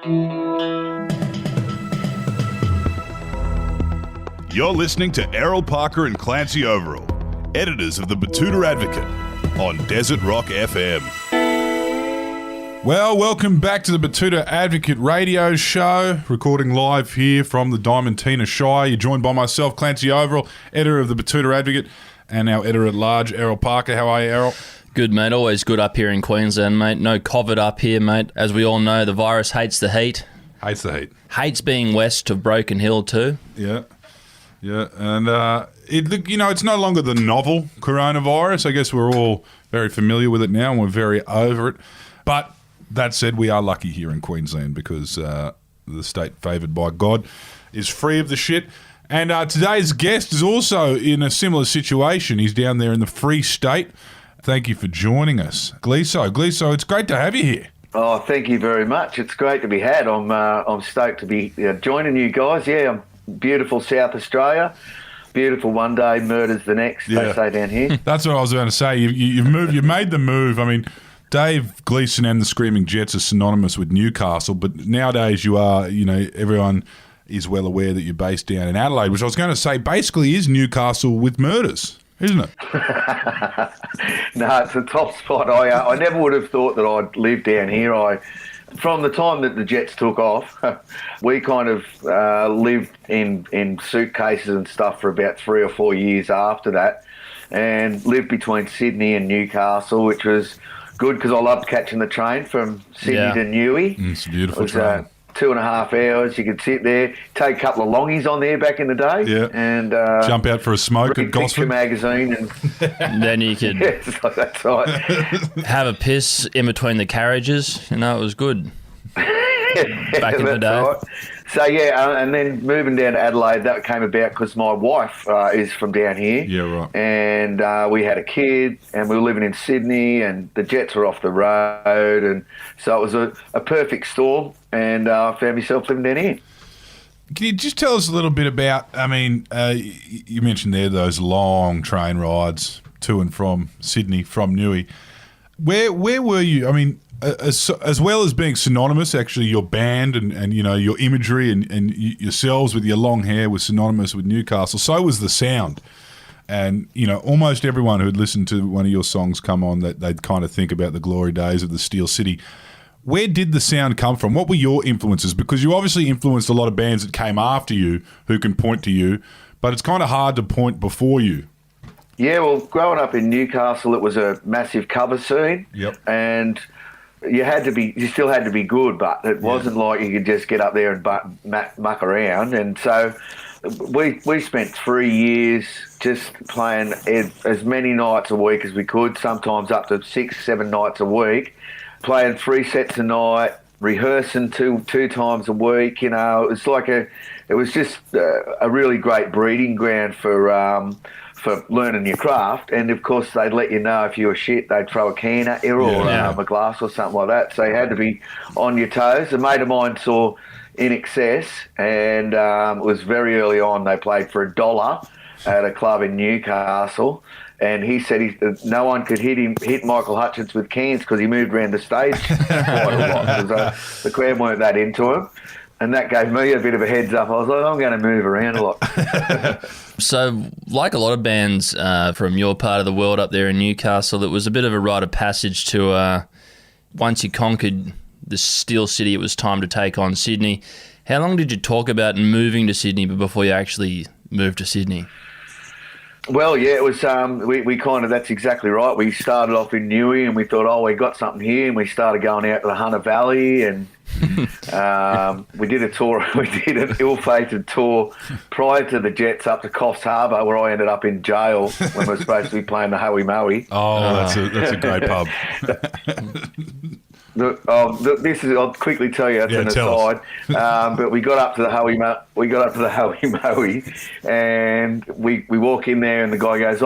You're listening to Errol Parker and Clancy Overall, editors of the Batuta Advocate, on Desert Rock FM. Well, welcome back to the Batuta Advocate radio show, recording live here from the Diamantina Shire. You're joined by myself, Clancy Overall, editor of the Batuta Advocate, and our editor-at-large, Errol Parker. How are you, Errol? Good, mate. Always good up here in Queensland, mate. No COVID up here, mate. As we all know, the virus hates the heat. Hates the heat. Hates being west of Broken Hill too. Yeah. And it's no longer the novel coronavirus. I guess we're all very familiar with it now, and we're very over it. But that said, we are lucky here in Queensland because the state favoured by God is free of the shit. And today's guest is also in a similar situation. He's down there in the Free State. Thank you for joining us, Gleeso. Gleeso, it's great to have you here. Oh, thank you very much. It's great to be had. I'm stoked to be joining you guys. Yeah, I'm beautiful South Australia. Beautiful one day, murders the next, they say down here. That's what I was going to say. You've made the move. I mean, Dave Gleeson and the Screaming Jets are synonymous with Newcastle, but nowadays you are, everyone is well aware that you're based down in Adelaide, which I was going to say basically is Newcastle with murders, isn't it? No, it's a top spot. I never would have thought that I'd live down here. From the time that the Jets took off, we kind of lived in suitcases and stuff for about 3 or 4 years after that, and lived between Sydney and Newcastle, which was good because I loved catching the train from Sydney to Newy. It's a beautiful train. 2.5 hours. You could sit there, take a couple of longies on there back in the day, and jump out for a smoke at Gosford magazine, and then you could that's right. have a piss in between the carriages. It was good back in the day. Right. So and then moving down to Adelaide, that came about because my wife is from down here. Yeah, right. And we had a kid, and we were living in Sydney, and the Jets were off the road, and so it was a perfect storm, and I found myself living down here. Can you just tell us a little bit about, you mentioned there those long train rides to and from Sydney, from Newy. Where were you? I mean, as well as being synonymous, actually, your band and your imagery and yourselves with your long hair was synonymous with Newcastle. So was the sound. And, almost everyone who had listened to one of your songs come on, that they'd kind of think about the glory days of the Steel City. Where did the sound come from? What were your influences? Because you obviously influenced a lot of bands that came after you who can point to you, but it's kind of hard to point before you. Yeah, well, growing up in Newcastle, it was a massive cover scene. Yep. And you still had to be good, but it wasn't like you could just get up there and muck around. And so we spent 3 years just playing as many nights a week as we could, sometimes up to 6-7 nights a week, playing 3 sets a night, rehearsing two times a week. It was just a really great breeding ground for learning your craft. And of course they'd let you know if you were shit, they'd throw a can at you or a glass or something like that, so you had to be on your toes. A mate of mine saw In Excess, and it was very early on. They played for $1 at a club in Newcastle, and he said no one could hit Michael Hutchence with cans because he moved around the stage quite a lot, because the crowd weren't that into him. And that gave me a bit of a heads up. I was like, I'm going to move around a lot. So, like a lot of bands from your part of the world up there in Newcastle, it was a bit of a rite of passage to once you conquered the Steel City, it was time to take on Sydney. How long did you talk about moving to Sydney before you actually moved to Sydney? Well, yeah, it was. We kind of, that's exactly right. We started off in Newy, and we thought, we got something here, and we started going out to the Hunter Valley, and we did a tour. We did an ill-fated tour prior to the Jets up to Coffs Harbour, where I ended up in jail when we were supposed to be playing the Howie Mowie. Oh, that's a great pub. I'll quickly tell you, it's an aside. But we got up to the Howie Mowie, and we walk in there, and the guy goes,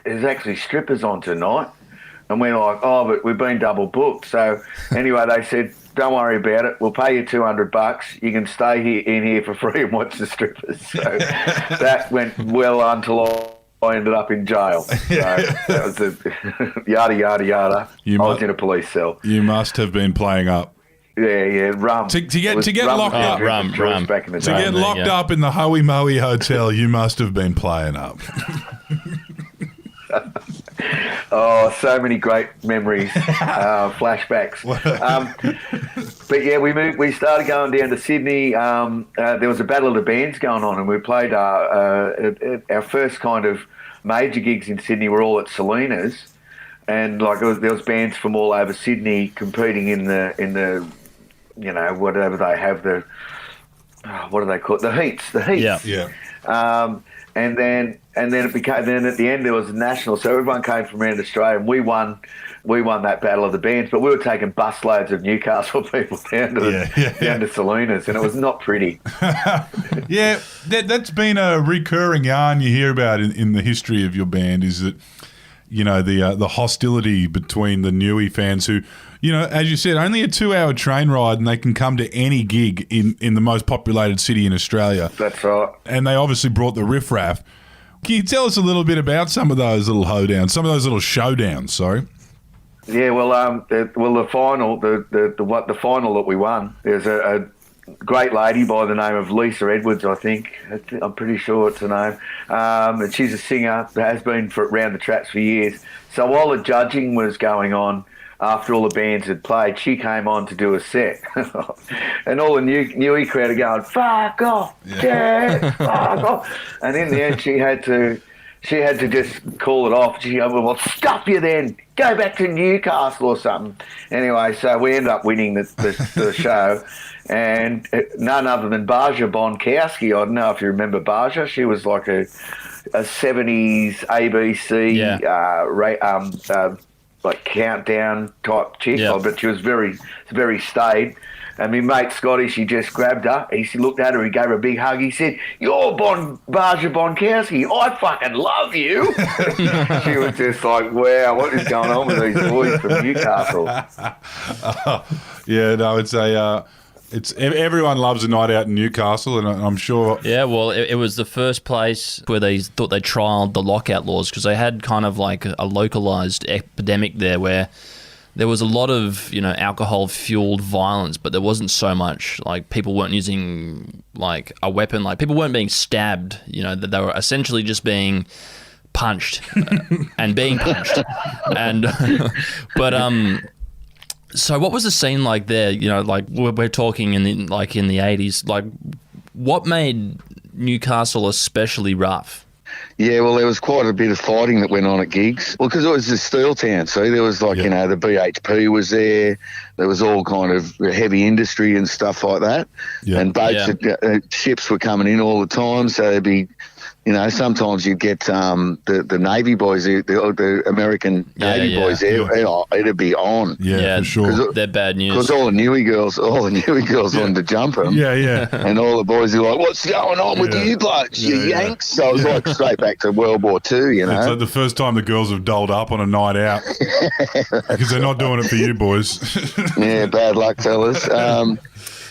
there's actually strippers on tonight. And we're like, but we've been double booked. So anyway, they said, don't worry about it. We'll pay you $200. You can stay in here for free and watch the strippers. So that went well until I ended up in jail. So that was yada, yada, yada. I was in a police cell. You must have been playing up. rum. To get rum locked up, rum. Back in the to day. get locked up in the Hoey Moey Hotel, you must have been playing up. Oh, so many great memories, flashbacks. But yeah, we started going down to Sydney. There was a battle of the bands going on, and we played our first kind of major gigs in Sydney were all at Salinas, and there was bands from all over Sydney competing in the whatever they have, what do they call it, the heats. Yeah. And then it became. Then at the end there was a national, so everyone came from around Australia, and we won that battle of the bands. But we were taking busloads of Newcastle people down to Salinas, and it was not pretty. Yeah, that's been a recurring yarn you hear about in the history of your band. Is that the hostility between the Newy fans who, as you said, only a 2-hour train ride and they can come to any gig in the most populated city in Australia. That's right. And they obviously brought the riffraff. Can you tell us a little bit about some of those little hoedowns, some of those little showdowns? Sorry. Yeah, the final, the final that we won, there's a great lady by the name of Lisa Edwards, I think. I'm pretty sure it's her name. And she's a singer that has been around the traps for years. So while the judging was going on, after all the bands had played, she came on to do a set. And all the Newy crowd are going, fuck off, fuck off. And in the end, she had to just call it off. She goes, well, stop you then. Go back to Newcastle or something. Anyway, so we ended up winning the show. And none other than Baja Bonkowski. I don't know if you remember Baja. She was like a 70s ABC like countdown type chick. Yeah. But she was very, very staid. And my mate Scotty, she just grabbed her. He looked at her, he gave her a big hug. He said, "You're Baja Bonkowski. I fucking love you." She was just like, wow, what is going on with these boys from Newcastle? It's everyone loves a night out in Newcastle, and I'm sure. Yeah, well, it was the first place where they thought they trialled the lockout laws because they had kind of like a localised epidemic there where there was a lot of, alcohol-fueled violence, but there wasn't so much, like, people weren't using, like, a weapon. Like, people weren't being stabbed, that they were essentially just being punched and being punched. And, so what was the scene like there? Like, we're talking in the 80s. Like, what made Newcastle especially rough? Yeah, well, there was quite a bit of fighting that went on at gigs. Well, because it was a steel town, so there was the BHP was there. There was all kind of heavy industry and stuff like that. Yeah. And boats, ships were coming in all the time, so there'd be, sometimes you'd get the Navy boys, the American Navy boys there. It'd be on. Yeah, for sure. They're bad news. Because all the Newy girls wanted to jump them. Yeah. And all the boys are like, "What's going on with you blokes, you Yanks?" So it was like straight back to World War II, It's like the first time the girls have doled up on a night out because they're not doing it for you boys. Yeah, bad luck, fellas.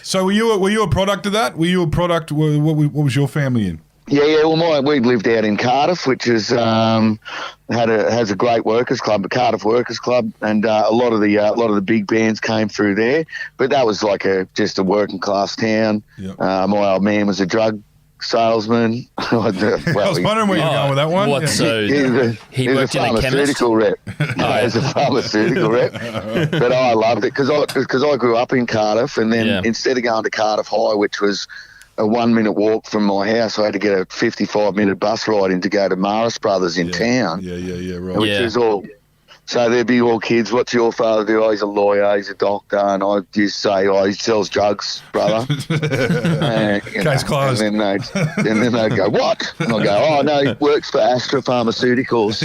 So were you a product of that? Were you a product? What was your family in? Yeah. Well, we lived out in Cardiff, which is has a great workers club, the Cardiff Workers Club, and a lot of the big bands came through there. But that was like just a working class town. Yep. My old man was a drug salesman. I was wondering where you were going with that one. What? So he worked in a pharmaceutical rep. As a pharmaceutical rep, but I loved it because I grew up in Cardiff, and then instead of going to Cardiff High, which was a 1-minute walk from my house, I had to get a 55-minute bus ride in to go to Maris Brothers in town. Yeah, right. Which is all. So there'd be all kids, "What's your father do?" "Oh, he's a lawyer, he's a doctor." And I just say, "Oh, he sells drugs, brother." Case closed. And then they'd go, "What?" And I go, "Oh, no, he works for Astra Pharmaceuticals,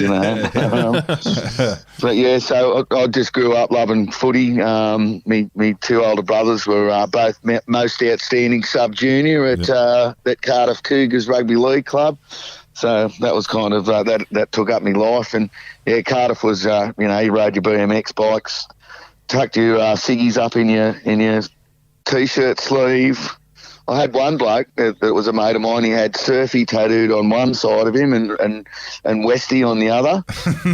But yeah, so I just grew up loving footy. Me 2 older brothers were both most outstanding sub-junior at Cardiff Cougars Rugby League Club. So that was kind of that took up my life, and Cardiff was you rode your BMX bikes, tucked your ciggies up in your t-shirt sleeve, I had one bloke that was a mate of mine. He had Surfy tattooed on one side of him and Westy on the other.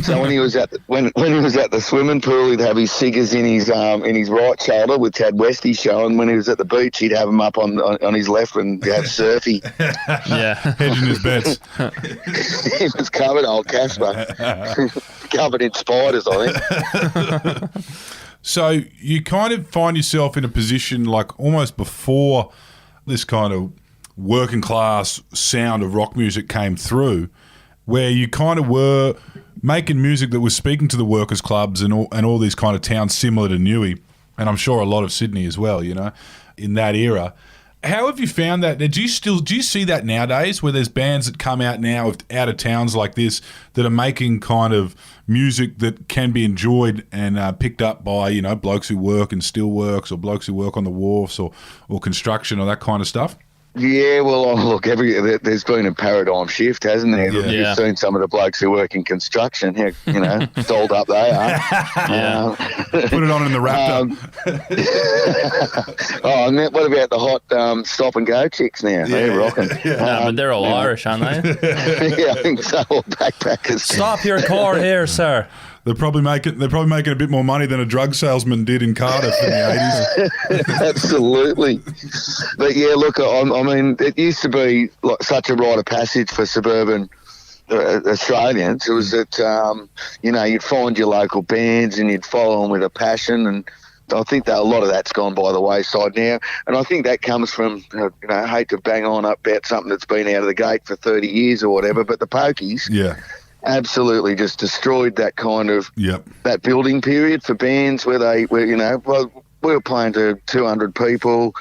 So when he was at when he was at the swimming pool, he'd have his cigars in his right shoulder, which had Westy showing. When he was at the beach, he'd have them up on his left and have Surfy. Yeah, hedging his bets. He was covered, old Casper, covered in spiders, I think. So you kind of find yourself in a position like almost before this kind of working class sound of rock music came through, where you kind of were making music that was speaking to the workers' clubs and all these kind of towns similar to Newy, and I'm sure a lot of Sydney as well, you know, in that era. How have you found that? Do you see that nowadays, where there's bands that come out now out of towns like this that are making kind of music that can be enjoyed and picked up by, you know, blokes who work in steelworks or blokes who work on the wharfs or construction or that kind of stuff? Yeah, well, look, there's been a paradigm shift, hasn't there? Yeah. You've seen some of the blokes who work in construction, you know, sold up they are. Yeah. Put it on in the Raptor. And then what about the hot stop and go chicks now? They're rocking. No, but they're all Irish, aren't they? Yeah, I think so. All backpackers. Stop your car here, sir. They're probably making a bit more money than a drug salesman did in Cardiff in the 80s. Absolutely. But yeah, look, I mean, it used to be like such a rite of passage for suburban Australians. It was that, you know, you'd find your local bands and you'd follow them with a passion, and I think that a lot of that's gone by the wayside now. And I think that comes from, you know, I hate to bang on up about something that's been out of the gate for 30 years or whatever, but the Pokies. Yeah. Absolutely, just destroyed that kind of that building period for bands where you know, well, we were playing to 200 people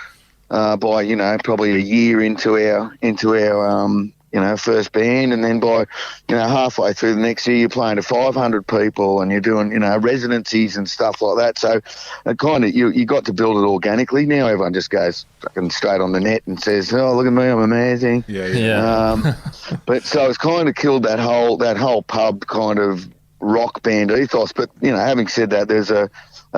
by, you know, probably a year into our you know, first band, and then by, you know, halfway through the next year you're playing to 500 people and you're doing, you know, residencies and stuff like that. So it kind of, you got to build it organically. Now everyone just goes fucking straight on the net and says, oh, look at me, I'm amazing. Yeah. But so it's kind of killed that whole pub kind of rock band ethos. But, you know, having said that, there's a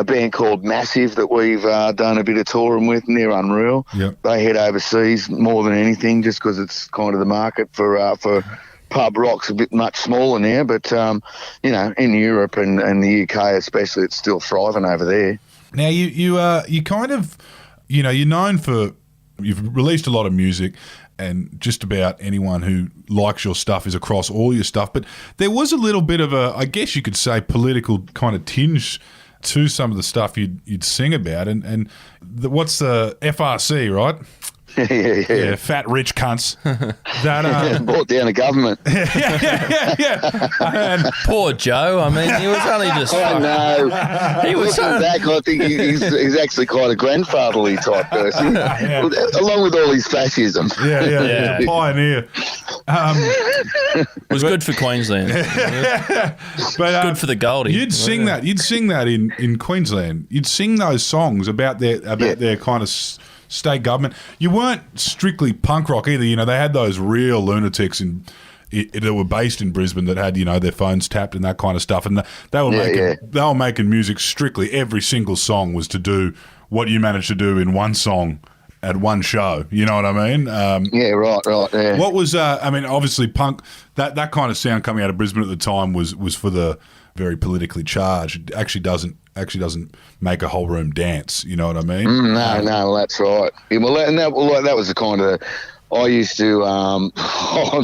band called Massive that we've done a bit of touring with, and they're unreal. Yep. They head overseas more than anything, just because it's kind of the market for pub rock's a bit much smaller now. But you know, in Europe and the UK especially, it's still thriving over there. Now you kind of, you know, you're known for, you've released a lot of music, and just about anyone who likes your stuff is across all your stuff. But there was a little bit of a, I guess you could say, political kind of tinge to some of the stuff you'd sing about, and what's the FRC, right? Yeah, fat rich cunts. That brought down the government. yeah. And Poor Joe. I mean, he was only just. I know. He was Looking back, I think he's actually quite a grandfatherly type person, along with all his fascism. Yeah. Pioneer. Was good for Queensland. But Good for the Goldie. You'd sing that in Queensland. You'd sing those songs about their kind of state government. You weren't strictly punk rock either. You know, they had those real lunatics that were based in Brisbane that had, you know, their phones tapped and that kind of stuff. And they were making music strictly. Every single song was to do what you managed to do in one song at one show. You know what I mean? Right. Yeah. What was? I mean, obviously, punk. That kind of sound coming out of Brisbane at the time was for the very politically charged. It actually doesn't make a whole room dance. You know what I mean? No, that's right. Yeah, well, that was the kind of. I used to. I'm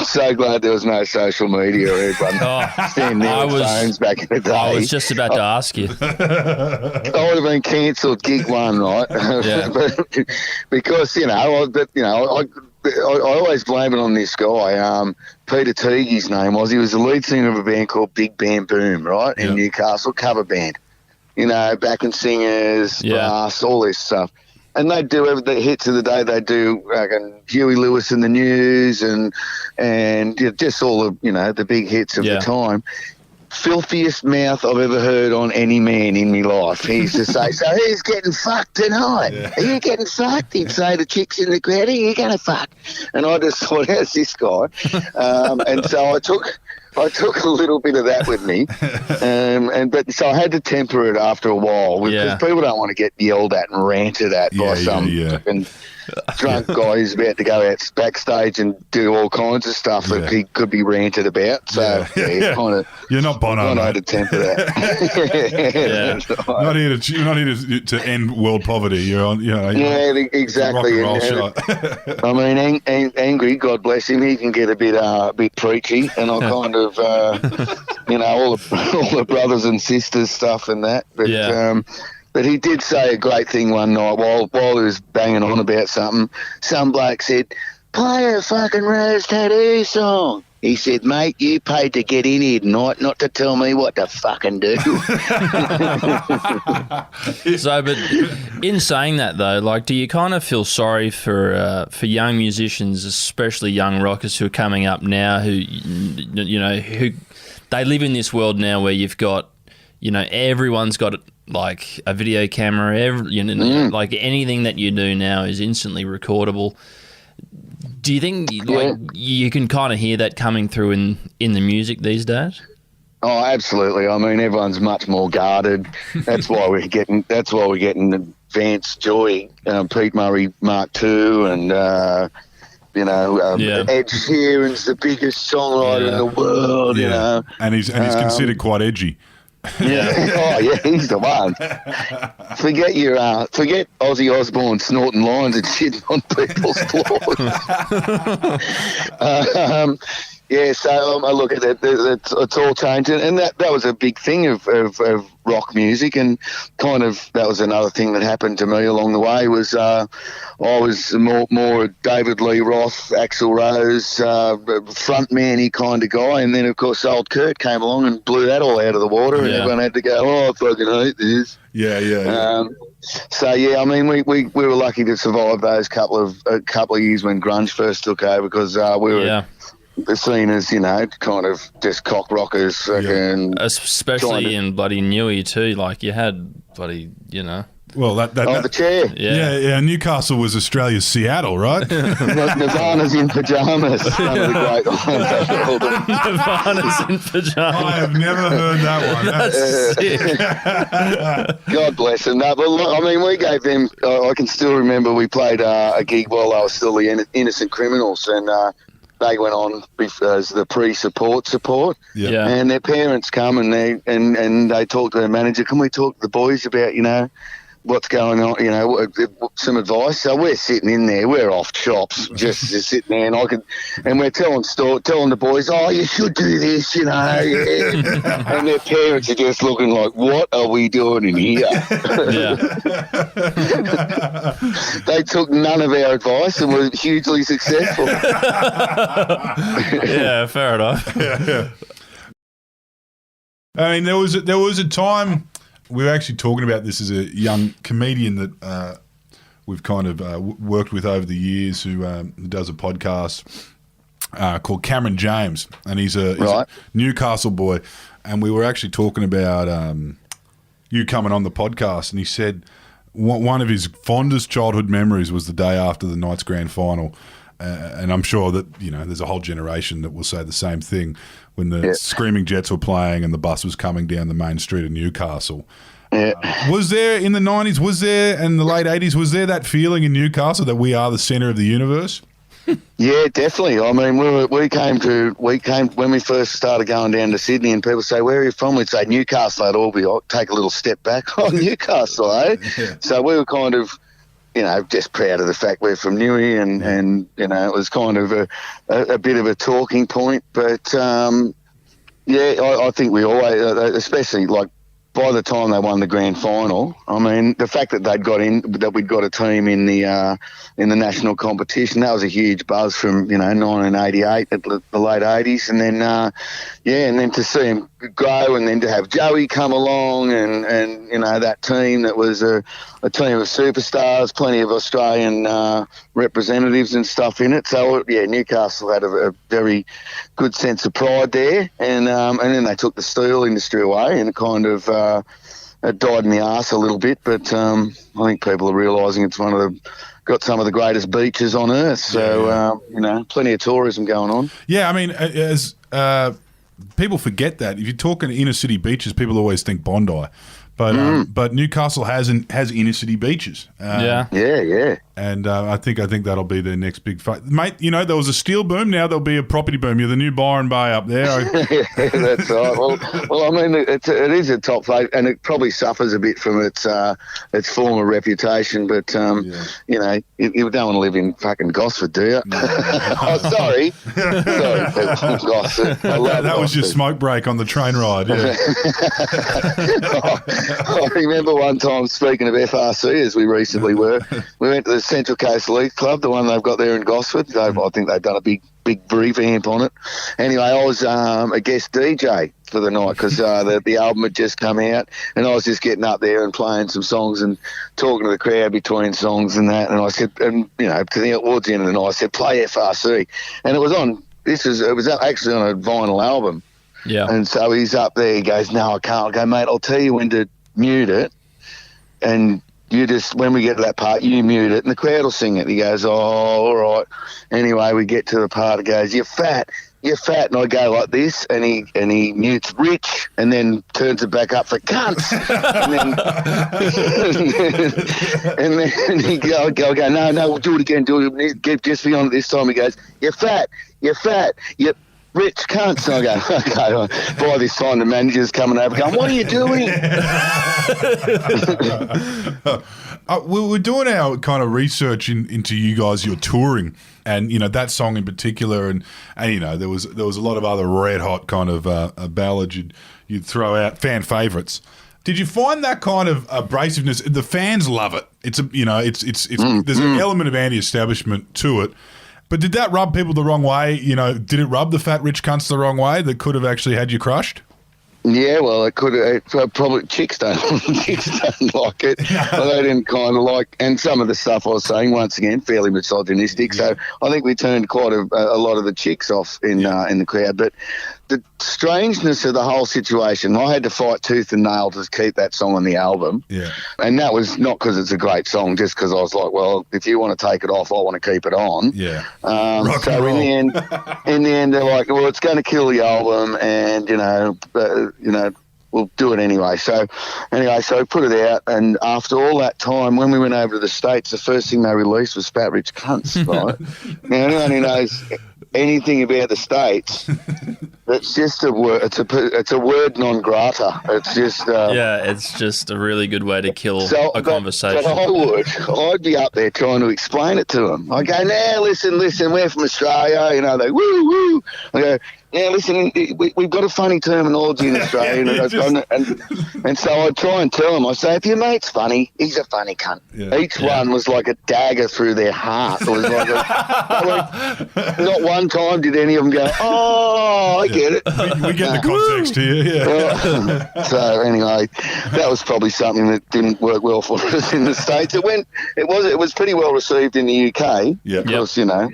so glad there was no social media. Everyone standing there with phones back in the day. I was just about to ask you. I would have been cancelled gig one, right? Yeah. Because I always blame it on this guy. Peter Teague, his name was. He was the lead singer of a band called Big Band Boom, right, in Newcastle, cover band. You know, backing singers, brass, all this stuff. And they do the hits of the day. They do Huey Lewis and the News and just all the big hits of the time. Filthiest mouth I've ever heard on any man in my life. He used to say, so who's getting fucked tonight? Yeah. Are you getting fucked? He'd say the chicks in the crowd, are you going to fuck? And I just thought, how's this guy? And so I took I took a little bit of that with me, but so I had to temper it after a while because people don't want to get yelled at and ranted at by some fucking drunk guy who's about to go out backstage and do all kinds of stuff that he could be ranted about. So kind of you're not Bono. I had to temper that. Not here to end world poverty. You're on. Exactly. Rock and roll shot. I mean, Angry, God bless him, he can get a bit preachy, and I kind of, all the brothers and sisters stuff and that. But he did say a great thing one night while he was banging on about something. Some bloke said, "Play a fucking Rose Tattoo song." He said, "Mate, you paid to get in here tonight, not to tell me what to fucking do." So, but in saying that though, like, do you kind of feel sorry for young musicians, especially young rockers who are coming up now, who they live in this world now where you've got, everyone's got like a video camera, like anything that you do now is instantly recordable. Do you think you can kind of hear that coming through in the music these days? Oh, absolutely. I mean, everyone's much more guarded. That's why we're getting advanced Joy, Pete Murray Mark II, and Ed Sheeran's the biggest songwriter in the world. And he's considered quite edgy. He's the one. Forget Ozzy Osbourne snorting lines and shitting on people's floors. So I look at it. It's all changing, and that was a big thing of rock music, and kind of that was another thing that happened to me along the way. Was I was more a David Lee Roth, Axl Rose, frontman-y kind of guy, and then of course old Kurt came along and blew that all out of the water, and everyone had to go, "Oh, I fucking hate this." I mean, we were lucky to survive those couple of years when grunge first took over, because we were. They're seen as, kind of just cock rockers. Especially in bloody Newy too. Like, you had bloody, Well, the chair. Yeah. Newcastle was Australia's Seattle, right? Nirvana's in pajamas. One of the great ones. Nirvana's in pajamas. I have never heard that one. That's sick. God bless them. No, but look, I mean, we gave them. I can still remember we played a gig while they were still the Innocent Criminals, and they went on as the pre-support, and their parents come and they talk to their manager. Can we talk to the boys about what's going on? Some advice. So we're sitting in there, we're off chops, just sitting there, and we're telling the boys, "Oh, you should do this," and their parents are just looking like, "What are we doing in here?" They took none of our advice and were hugely successful. Yeah, fair enough. I mean, there was a time. We were actually talking about this as a young comedian that we've kind of worked with over the years, who does a podcast called Cameron James, and he's a Newcastle boy. And we were actually talking about you coming on the podcast, and he said one of his fondest childhood memories was the day after the Knights grand final. And I'm sure that, there's a whole generation that will say the same thing when the Screaming Jets were playing and the bus was coming down the main street of Newcastle. Was there in the 90s, and the late 80s, was there that feeling in Newcastle that we are the centre of the universe? Yeah, definitely. I mean, we came when we first started going down to Sydney, and people say, "Where are you from?" We'd say Newcastle. I'd take a little step back. Oh, Newcastle, eh? Yeah. So we were kind of, just proud of the fact we're from Newy, and it was kind of a bit of a talking point. But I think we always, especially like by the time they won the grand final, I mean, the fact that we'd got a team in the national competition, that was a huge buzz from 1988 at the late 80s, and then and then to see him grow, and then to have Joey come along, and that team that was a team of superstars, plenty of Australian representatives and stuff in it. So Newcastle had a very good sense of pride there, and then they took the steel industry away, and it kind of it died in the arse a little bit. But I think people are realising it's got some of the greatest beaches on earth. So plenty of tourism going on. Yeah, I mean, as people forget that. If you're talking inner city beaches, people always think Bondi. But Newcastle has inner city beaches. Yeah. And I think that'll be their next big fight, mate. You know, there was a steel boom. Now there'll be a property boom. You're the new Byron Bay up there. Yeah, that's right. Well, I mean, it is a top place, and it probably suffers a bit from its former reputation. But you know, you don't want to live in fucking Gosford, do you? No. Oh, sorry, people from Gosford. That was your smoke break on the train ride. Yeah. I remember one time, speaking of FRC, as we recently were, we went to the Central Coast League Club, the one they've got there in Gosford. I think they've done a big revamp on it. Anyway, I was a guest DJ for the night because the album had just come out, and I was just getting up there and playing some songs and talking to the crowd between songs and that. And I said, and you know, towards the end of the night, I said, play FRC, and it was on. It was actually on a vinyl album. Yeah. And so he's up there. He goes, "No, I can't." I go, "Mate, I'll tell you when to mute it, and you just, when we get to that part, you mute it, and the crowd will sing it." He goes, "Oh, all right." Anyway, we get to the part. He goes, "You're fat. You're fat," and I go like this, and he mutes "rich," and then turns it back up for "cunts," and then he go, "No, we'll do it again. Do it. Get just beyond it this time." He goes, "You're fat. You're rich cunts." And I go, "Okay." By this time, the manager's coming over going, "What are you doing?" We're doing our kind of research into you guys, your touring, and you know that song in particular, and you know there was a lot of other red hot kind of ballads you'd throw out, fan favourites. Did you find that kind of abrasiveness? The fans love it. It's there's an element of anti-establishment to it. But did that rub people the wrong way? You know, did it rub the fat rich cunts the wrong way that could have actually had you crushed? Yeah, well, it could have. Probably chicks don't like it. Well, they didn't kind of like, and some of the stuff I was saying, once again, fairly misogynistic. So I think we turned quite a lot of the chicks off in the crowd. But the strangeness of the whole situation, I had to fight tooth and nail to keep that song on the album. Yeah. And that was not because it's a great song, just because I was like, well, if you want to take it off, I want to keep it on. Yeah. So in the end, they're like, well, it's going to kill the album, and we'll do it anyway. So we put it out, and after all that time, when we went over to the States, the first thing they released was Fat Rich Cunts, right? Now, anyone who knows anything about the States, it's just a word. It's a word non grata. It's just it's just a really good way to kill a conversation. But I'd be up there trying to explain it to them. I go, "Now listen, we're from Australia." You know, they woo woo. I go, "Yeah, listen, we've got a funny terminology in Australia." And so I try and tell them, I say, if your mate's funny, he's a funny cunt. Yeah. Each one was like a dagger through their heart. It was like not one time did any of them go, "Oh, I get it." We get the context here. Yeah. So anyway, that was probably something that didn't work well for us in the States. It was pretty well received in the UK. Yeah. Because, you know,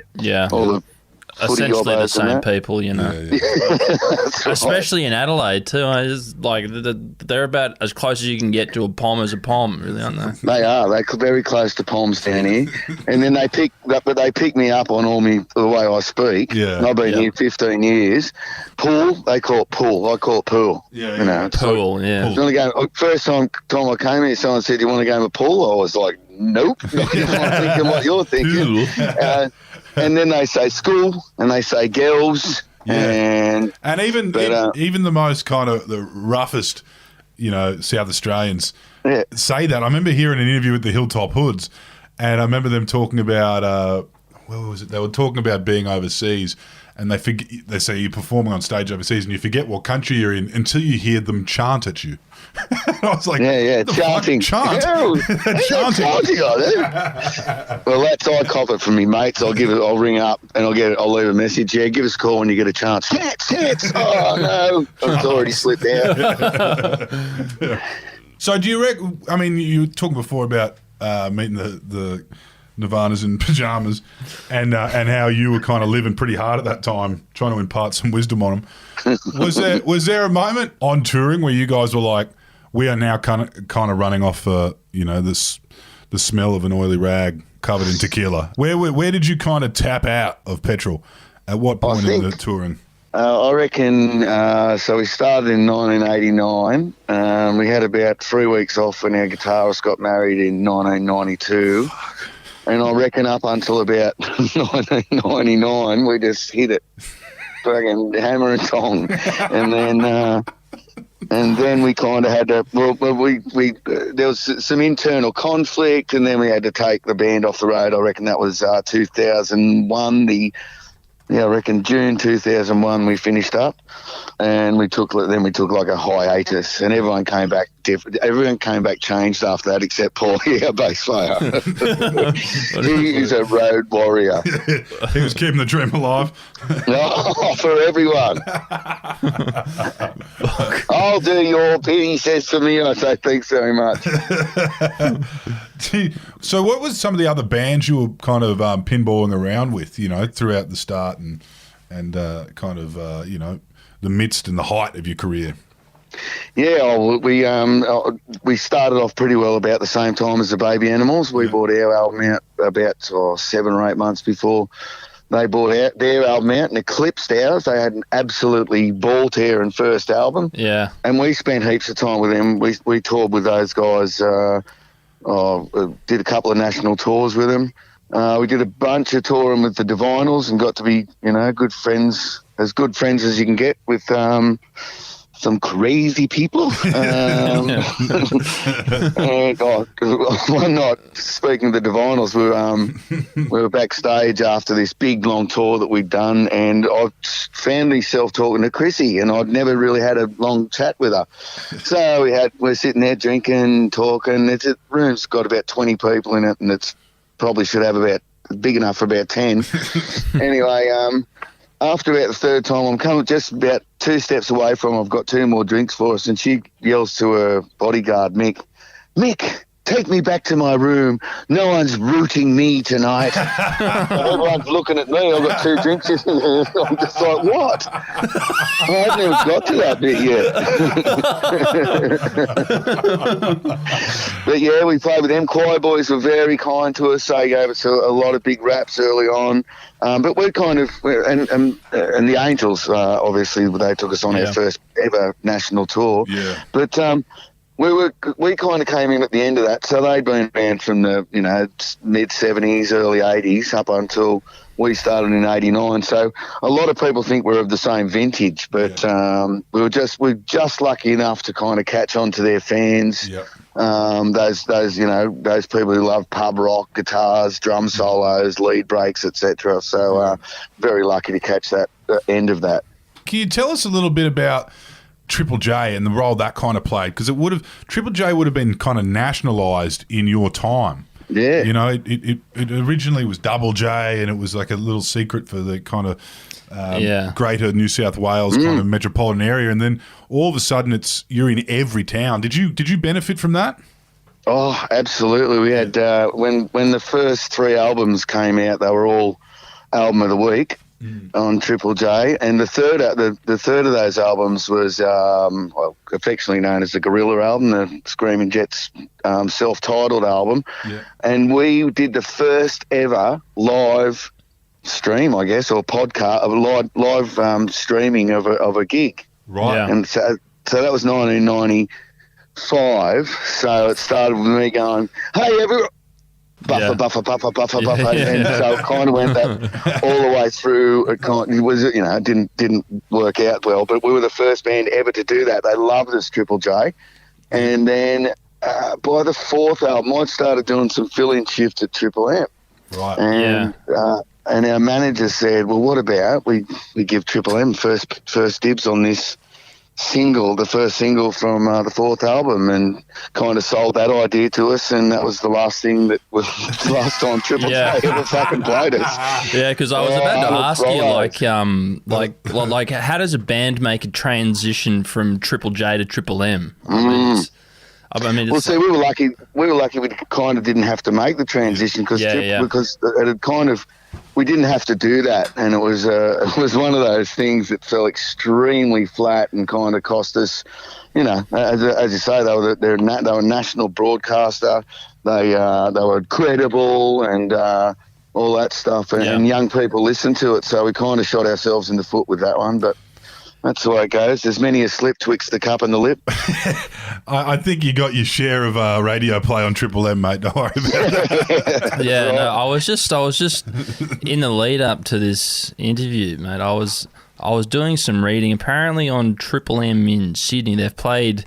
all the essentially the same people, you know. Yeah. Especially in Adelaide too. I just like they're about as close as you can get to a pom as a pom, really, aren't they? They are. They're very close to poms down here, and then they pick me up on the way I speak. Yeah. And I've been here 15 years. Pool, they call it pool. I call it pool. Yeah. You know, pool. Like, first time I came here, someone said, "Do you want to go to pool?" I was like, "Nope." Not thinking what you're thinking. And then they say school, and they say girls, and even the most kind of the roughest, you know, South Australians say that. I remember hearing an interview with the Hilltop Hoods, and I remember them talking about what was it? They were talking about being overseas, and they say you're performing on stage overseas, and you forget what country you're in until you hear them chant at you. I was like, chanting. Chant. Chanting. Well, I cop it from me mates. I'll ring up and I'll leave a message. Yeah, give us a call when you get a chance. Chance. Oh no, it's already slipped out. So do you reckon? I mean, you were talking before about meeting the Nirvanas in pajamas, and how you were kind of living pretty hard at that time, trying to impart some wisdom on them. Was there a moment on touring where you guys were like, we are now kind of running off, the smell of an oily rag covered in tequila? Where did you kind of tap out of petrol? At what point in the touring? I reckon, so we started in 1989. We had about 3 weeks off when our guitarist got married in 1992. And I reckon up until about 1999, we just hit it. Fucking hammer and tong. And then we kind of had to, there was some internal conflict, and then we had to take the band off the road. I reckon that was 2001, I reckon June 2001 we finished up, and we took like a hiatus, and everyone came back different. Everyone came back changed after that, except Paul, our bass player. He is a road warrior. He was keeping the dream alive. For everyone. I'll do your bit, he says to me. I say thanks very much. So what was some of the other bands you were kind of pinballing around with, throughout the start and kind of, the midst and the height of your career? Yeah, we started off pretty well about the same time as the Baby Animals. We bought our album out about 7 or 8 months before they bought out their album out and eclipsed ours. They had an absolutely ball-tearing first album. Yeah. And we spent heaps of time with them. We toured with those guys, did a couple of national tours with them. We did a bunch of touring with the Divinals and got to be, good friends as you can get with some crazy people. And, one night, speaking of the Divinals, we were backstage after this big long tour that we'd done, and I found myself talking to Chrissy, and I'd never really had a long chat with her. So we're sitting there drinking, talking. The room's got about 20 people in it, and it's probably should have about big enough for about 10. Anyway, after about the third time, I'm coming just about 2 steps away from, I've got 2 more drinks for us, and she yells to her bodyguard, Mick, take me back to my room. No one's rooting me tonight. Everyone's looking at me. I've got 2 drinks in here. I'm just like, what? I haven't even got to that bit yet. But yeah, we played with them. Choir Boys were very kind to us. They gave us a lot of big raps early on. But we're kind of, and the Angels, obviously, they took us on our first ever national tour. Yeah. But we kind of came in at the end of that, so they'd been around from the mid 70s, early 80s up until we started in 89. So a lot of people think we're of the same vintage, but we're just lucky enough to kind of catch on to their fans. Yeah. Those people who love pub rock, guitars, drum solos, lead breaks, etc. So very lucky to catch that end of that. Can you tell us a little bit about Triple J and the role that kind of played? Because Triple J would have been kind of nationalised in your time. Yeah. It originally was Double J, and it was like a little secret for the kind of greater New South Wales kind of metropolitan area, and then all of a sudden you're in every town. Did you benefit from that? Oh, absolutely. We had when the first 3 albums came out, they were all album of the week on Triple J, and the third of those albums was affectionately known as the Gorilla album, the Screaming Jets self-titled album, and we did the first ever live stream, I guess, or podcast of a live streaming of a gig, right? Yeah. And so that was 1995. So it started with me going, "Hey, everyone." Buffer, and so it kind of went that all the way through. It didn't work out well, but we were the first band ever to do that. They loved us, Triple J, and then by the 4th album, I started doing some fill-in shifts at Triple M, right? And our manager said, "Well, what about we give Triple M first dibs on this single, the first single from the 4th album," and kind of sold that idea to us, and that was the last thing that was the last time Triple J ever fucking played us. Yeah, because I was about to ask you, like, how does a band make a transition from Triple J to Triple M? See, we were lucky. We kind of didn't have to make the transition because it had kind of. We didn't have to do that, and it was one of those things that fell extremely flat and kind of cost us. As you say, they were a national broadcaster. They were credible and all that stuff, and young people listened to it. So we kind of shot ourselves in the foot with that one. But That's the way it goes. There's many a slip twixt the cup and the lip. I think you got your share of radio play on Triple M, mate. Don't worry about it. Yeah, no, I was just in the lead up to this interview, mate. I was doing some reading. Apparently on Triple M in Sydney, they've played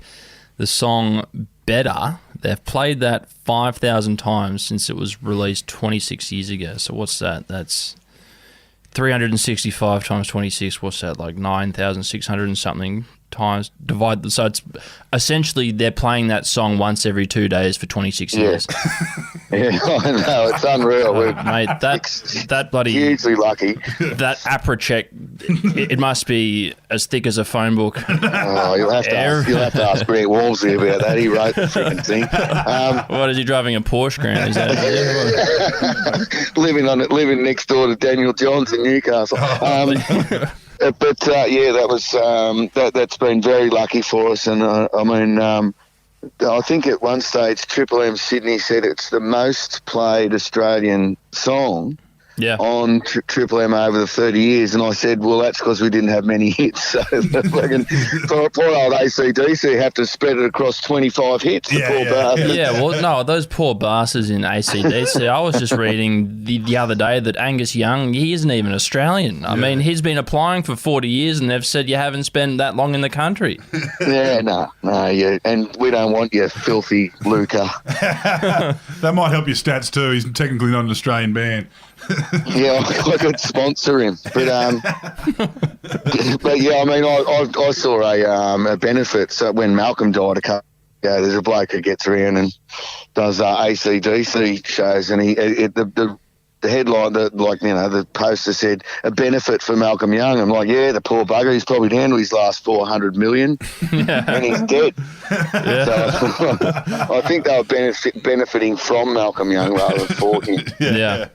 the song Better. They've played that 5,000 times since it was released 26 years ago. So what's that? That's 365 times 26. What's that? Like 9,600 and something times divide. So it's essentially they're playing that song once every 2 days for 26 years. Yeah, I know. It's unreal. Mate, that bloody hugely lucky. That APRA check, it must be as thick as a phone book. Oh, you'll have to ask Grant Walmsley about that. He wrote the freaking thing. What is he driving, a Porsche, Grant? Is that living next door to Daniel Johns in Newcastle. But that's been very lucky for us. And I think at one stage Triple M Sydney said it's the most played Australian song on Triple M over the 30 years. And I said, well, that's because we didn't have many hits. So for poor old AC/DC have to spread it across 25 hits. Well, no, those poor bastards in AC/DC. I was just reading the other day that Angus Young, he isn't even Australian. I mean, he's been applying for 40 years and they've said you haven't spent that long in the country. No, and we don't want you, filthy Luca. That might help your stats too. He's technically not an Australian band. Yeah, I could sponsor him, but yeah, I mean, I saw a benefit. So when Malcolm died a couple of years ago, there's a bloke who gets around and does AC/DC shows, and the headline, the poster said a benefit for Malcolm Young. I'm like, yeah, the poor bugger, he's probably down to his last 400 million, and he's dead. Yeah. So I think they were benefiting from Malcolm Young rather than for him. Yeah.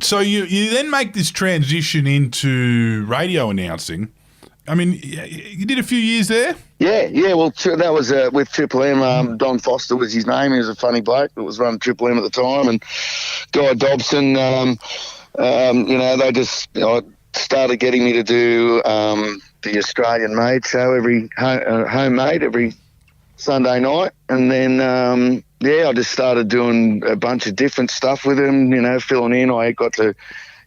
So you then make this transition into radio announcing. I mean, you did a few years there? Yeah. Well, that was with Triple M. Don Foster was his name. He was a funny bloke that was running Triple M at the time. And Guy Dobson, they just started getting me to do the Australian Made show homemade every Sunday night. And then... I just started doing a bunch of different stuff with him, filling in. I got to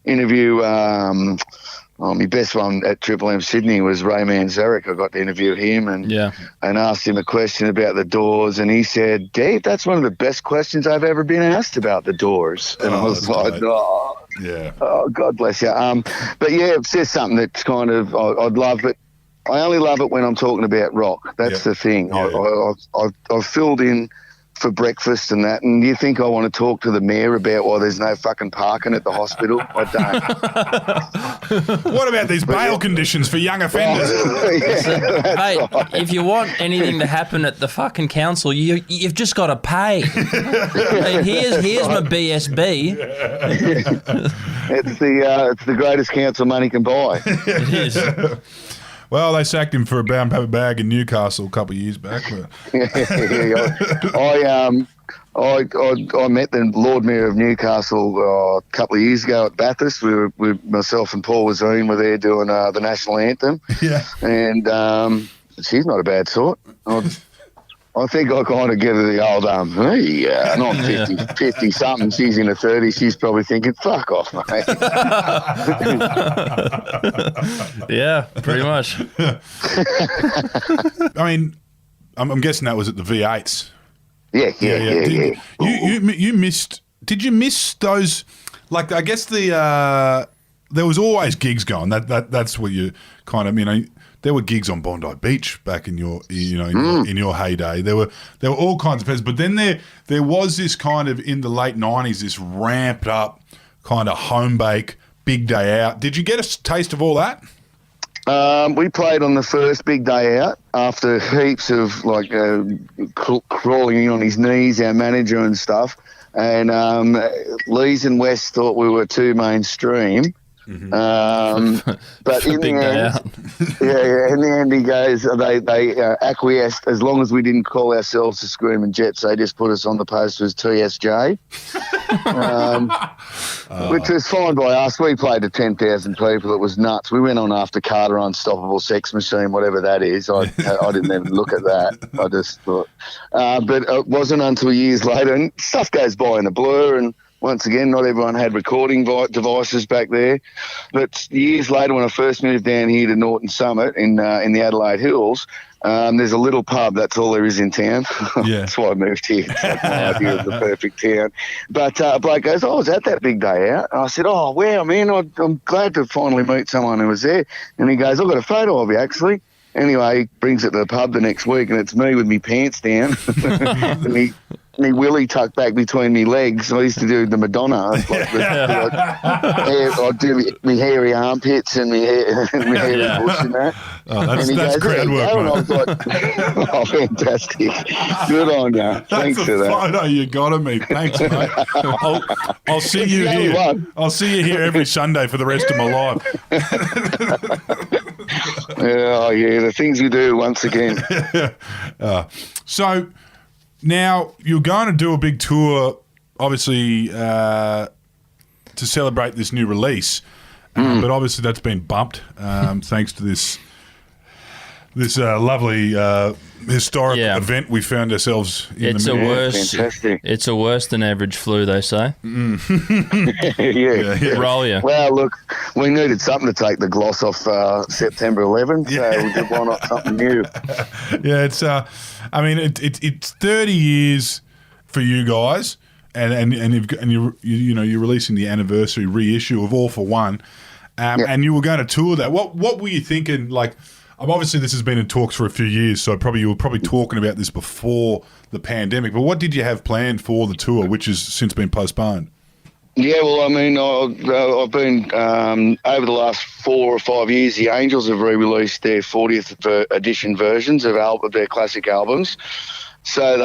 interview, my best one at Triple M Sydney was Ray Manzarek. I got to interview him and asked him a question about the Doors, and he said, Dave, that's one of the best questions I've ever been asked about the Doors. And I was like, God bless you. But yeah, it's just something that's kind of, I'd love it. I only love it when I'm talking about rock. That's the thing. Yeah. I've filled in for breakfast and that, and you think I want to talk to the mayor about why there's no fucking parking at the hospital? I don't. What about these bail conditions for young offenders? Mate, if you want anything to happen at the fucking council, you've just got to pay. Hey, here's my BSB. It's the greatest council money can buy. It is. Well, they sacked him for a brown paper bag in Newcastle a couple of years back. But. I met the Lord Mayor of Newcastle a couple of years ago at Bathurst. Myself and Paul Wazine were there doing the national anthem. Yeah, and she's not a bad sort. I think I kind of give her the old not 50 something. She's in her 30s. She's probably thinking, "Fuck off, mate." Yeah, pretty much. I mean, I'm guessing that was at the V8s. Yeah. You missed? Did you miss those? Like, I guess there was always gigs going. That's what you kind of There were gigs on Bondi Beach back in your in your heyday. There were all kinds of festivals, but then there was this kind of in the late 90s, this ramped up kind of home bake big day out. Did you get a taste of all that? We played on the first big day out after heaps of crawling in on his knees, our manager and stuff. And Lees and West thought we were too mainstream. But in big the day end, out. in the end, he goes, they acquiesced as long as we didn't call ourselves the Screaming Jets. They just put us on the poster as TSJ, which was fine by us. We played to 10,000 people. It was nuts. We went on after Carter Unstoppable Sex Machine, whatever that is. I didn't even look at that. I just thought. But it wasn't until years later, and stuff goes by in a blur, and once again, not everyone had recording devices back there. But years later, when I first moved down here to Norton Summit in the Adelaide Hills, there's a little pub. That's all there is in town. Yeah. That's why I moved here. It's like my idea of the perfect town. But a bloke goes, "Oh, was that big day out?" And I said, "Oh, wow, man, I'm glad to finally meet someone who was there." And he goes, "I've got a photo of you, actually." Anyway, he brings it to the pub the next week, and it's me with me pants down and me willy tucked back between me legs. I used to do the Madonna. I'd do me hairy armpits and me hairy bush and that. Oh, that's "There crowd you work, go." And I mate. was like, "Oh, fantastic. Good on you. Thanks That's for a that." photo you got of me. Thanks, mate. I'll see you the only here. one. I'll see you here every Sunday for the rest of my life. Oh, yeah, the things we do once again. So now you're going to do a big tour, obviously, to celebrate this new release. But obviously that's been bumped thanks to this lovely historic event we found ourselves in It's the a middle of. worse. Fantastic. It's a worse than average flu, they say. Yeah. Roll you. Well, look, we needed something to take the gloss off September 11th, so we said, why not something new? Yeah, it's. I mean, it's 30 years for you guys, and you're releasing the anniversary reissue of All for One, and you were going to tour that. What were you thinking? Like, obviously this has been in talks for a few years, so you were probably talking about this before the pandemic. But what did you have planned for the tour, which has since been postponed? Yeah, well, I mean, I've been over the last 4 or 5 years. The Angels have re-released their 40th edition versions of their classic albums. So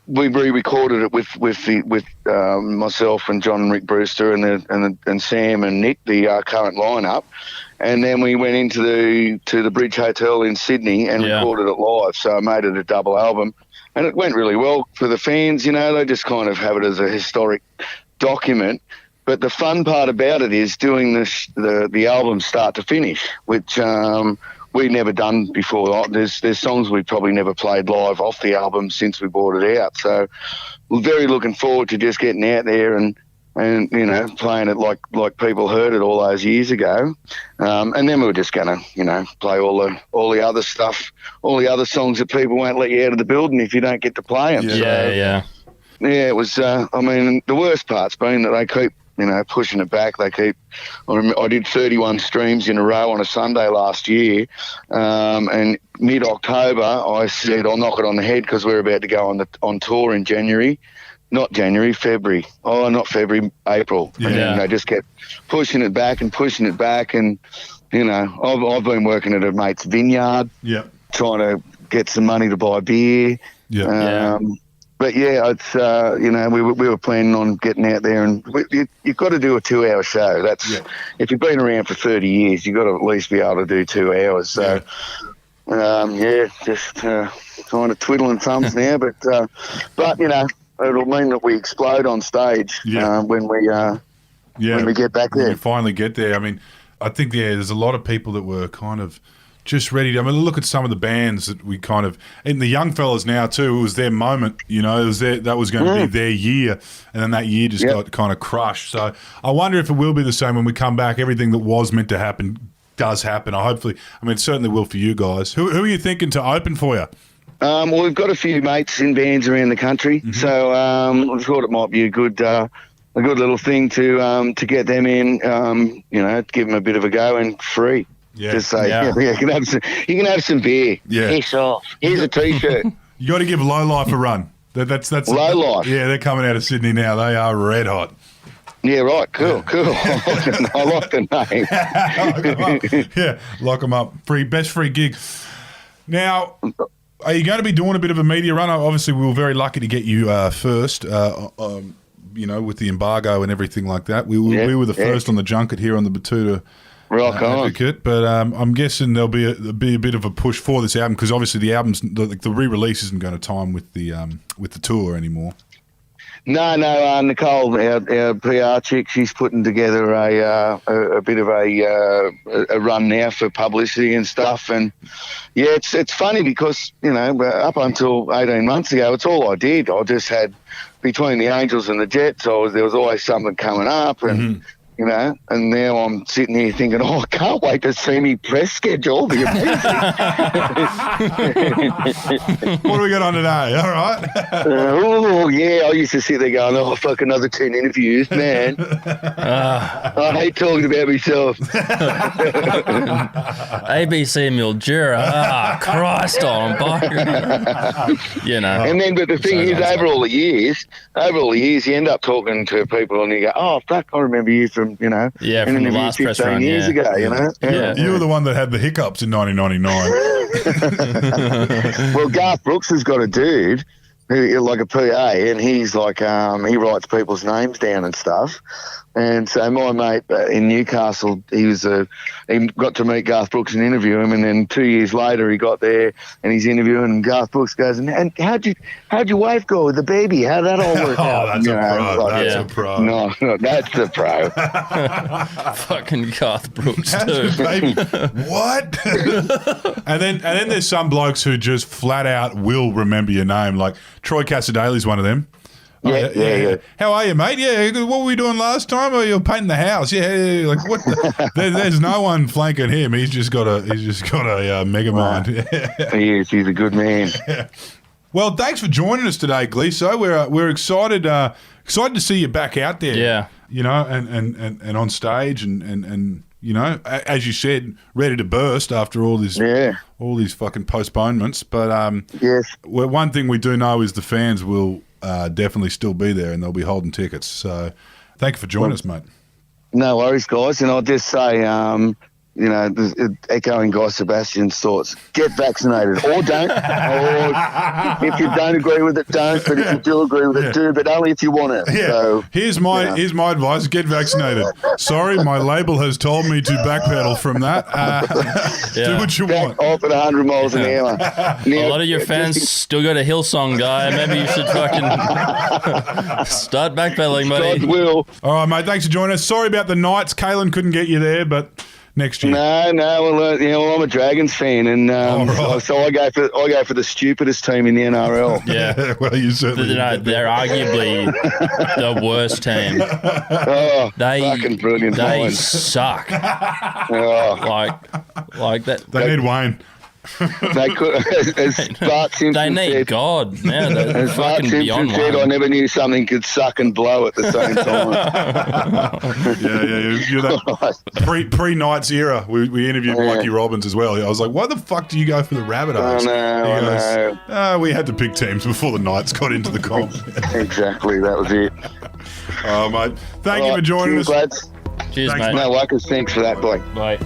we re-recorded it with myself and John and Rick Brewster and Sam and Nick, the current lineup, and then we went into the Bridge Hotel in Sydney and recorded it live. So I made it a double album. And it went really well for the fans. You know, they just kind of have it as a historic document. But the fun part about it is doing the album start to finish, which we've never done before. There's songs we've probably never played live off the album since we brought it out. So we're very looking forward to just getting out there and you know, playing it like people heard it all those years ago. And then we were just going to, you know, play all the other stuff, all the other songs that people won't let you out of the building if you don't get to play them. Yeah. Yeah, it was, I mean, the worst part's been that they keep, you know, pushing it back. I did 31 streams in a row on a Sunday last year, and mid-October I said I'll knock it on the head because we're about to go on tour in January. Not January, February. Oh, not February, April. Yeah. And then they just kept pushing it back, and, you know, I've been working at a mate's vineyard, trying to get some money to buy beer. But yeah, it's you know, we were planning on getting out there, and you've got to do a 2-hour show. That's if you've been around for 30 years, you've got to at least be able to do 2 hours. So just kind of twiddling thumbs now, but you know, it'll mean that we explode on stage when we get back there. When you finally get there. I mean, I think there's a lot of people that were kind of just ready to. I mean, look at some of the bands that we kind of, and the young fellas now too. It was their moment, you know. That was going to be their year, and then that year just got kind of crushed. So I wonder if it will be the same when we come back. Everything that was meant to happen does happen. I mean, it certainly will for you guys. Who are you thinking to open for you? Well, we've got a few mates in bands around the country, so I thought it might be a good little thing to get them in. You know, give them a bit of a go and free. Yeah. Just say, you can have some beer. Yeah. Piss off. Here's a T-shirt. You got to give Low Life a run. That's Low Life. Yeah, they're coming out of Sydney now. They are red hot. Yeah, right. Cool. I like the name. Yeah, lock them up. Best free gig. Now, are you going to be doing a bit of a media run? Obviously, we were very lucky to get you first with the embargo and everything like that. We were the first on the junket here on the Batuta Rock on. Advocate, but I'm guessing there'll be a bit of a push for this album because obviously the album's the re-release isn't going to time with the tour anymore. No, Nicole, our PR chick, she's putting together a bit of a run now for publicity and stuff. And yeah, it's funny because up until 18 months ago, it's all I did. I just had between the Angels and the Jets. There was always something coming up, and and now I'm sitting here thinking, I can't wait to see me press schedule. It'll be amazing. What do we got on today? All right. I used to sit there going, fuck, another 10 interviews, man. I hate talking about myself. ABC Mildura. Christ on And then, but the thing is, over all the years, you end up talking to people and you go, oh, fuck, I remember you from, from the last press run, years ago, Yeah. You were the one that had the hiccups in 1999. Well, Garth Brooks has got a dude who, like a PA, and he's like, he writes people's names down and stuff. And so my mate in Newcastle, he got to meet Garth Brooks and interview him, and then 2 years later he got there and he's interviewing, and Garth Brooks goes, and how'd your wife go with the baby? How'd that all work out? That's a pro. No, that's the pro. Fucking Garth Brooks too. Baby. What? and then there's some blokes who just flat out will remember your name, like Troy Casadale's one of them. Yeah. How are you, mate? Yeah, what were we doing last time? Oh, you're painting the house. Yeah. Like what? There's no one flanking him. He's just got a mega mind. He is. He's a good man. Yeah. Well, thanks for joining us today, Gleeso. We're excited to see you back out there. Yeah. And on stage and as you said, ready to burst after all these fucking postponements. But yes. One thing we do know is the fans will definitely still be there and they'll be holding tickets. So thank you for joining us, mate. No worries, guys. And I'll just say, echoing Guy Sebastian's thoughts, get vaccinated or don't. Or if you don't agree with it, don't. But if you do agree with it, do. But only if you want it. Yeah. So, here's my advice: get vaccinated. Sorry, my label has told me to backpedal from that. Do what you want. Off at 100 miles an hour. Now, a lot of your fans still go to Hillsong, Guy. Maybe you should fucking start backpedaling, buddy. God will. All right, mate. Thanks for joining us. Sorry about the Knights. Kalen couldn't get you there, but next year. No. Well, I'm a Dragons fan, and right. so I go for the stupidest team in the NRL. Yeah. Well, you certainly. They're arguably the worst team. Oh, fucking brilliant! They suck. Like that. They need Wayne. They could, as Bart Simpson They need said, God. Yeah, they're as Bart fucking Simpson beyond said, one. I never knew something could suck and blow at the same time. You're that pre-Knights era. We interviewed Mikey Robbins as well. I was like, why the fuck do you go for the Rabbitohs? I know. We had to pick teams before the Knights got into the comp. Exactly, that was it. Oh, mate. Thank you for joining us. Lads. Cheers, Thanks, mate. No worries. Thanks for that, boy. Bye.